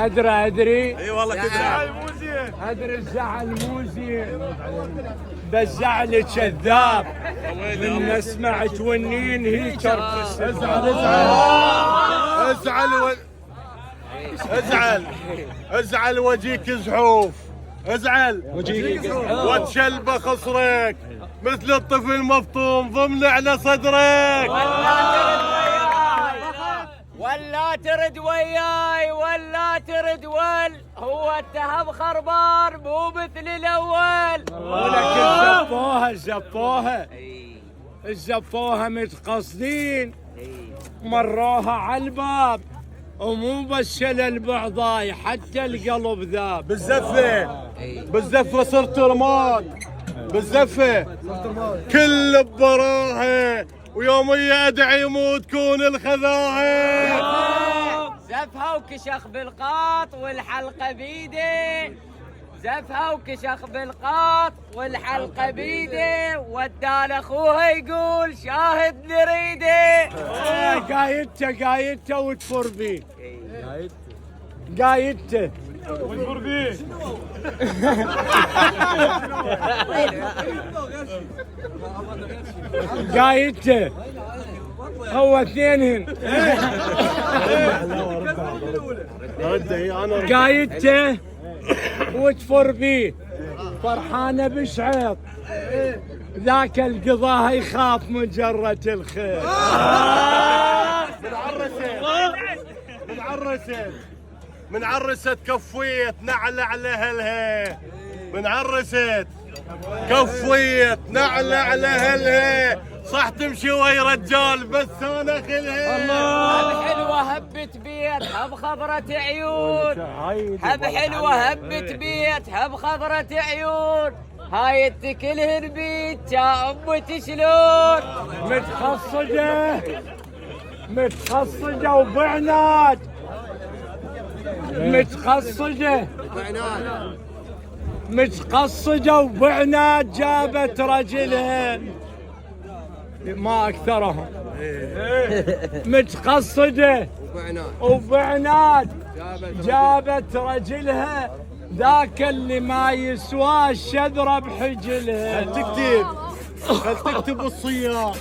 ادري اي والله تدري. ادري الزعل مو زين، بس زعل كذاب. من سمعت ونين هي ترقص. ازعل وجيك زحوف، ازعل وتشلبه خصرك مثل الطفل مفطوم ضمن على صدرك. ولا ترد وياي ولا ترد هو التهب خربان مو مثل الاول. ولكن زفوها متقصدين، مروها على الباب ومو بس شلل بعضاي حتى القلب ذاب. بالزفه صرت رماد، بالزفه كل براها، ويومية ادعي مو تكون الخذاها. زفها وكشخ بالقاط والحلقه بيده، زفها وكشخ بالقاط والحلقه بيده، ودال اخوها يقول شاهد نريده. قايدته وتفر بيه، قايدته وتفر بيه. قايدته هو اثنينهن. قايدته وتفر بيه، فرحانه بشعيط ذاك القضاء يخاف من جرة الخير. من عرست كفيت نعلة على هلها، من عرست كفيت نعلة على هلها، صح تمشي ويا رجال بس انا خلها. هب حلوه هبت بيت هب خضرة عيون، هب حلوه هبت بيت هب خضرة عيون، هاي التكلهن بيت يا امتي شلون. متخصجة وبعناد، متقصجة وبعناد جابت رجلها ما اكثرهم. متقصدة وبعناد جابت رجلها، ذاك اللي ما يسوى الشذرة بحجلها. خل تكتب الصياح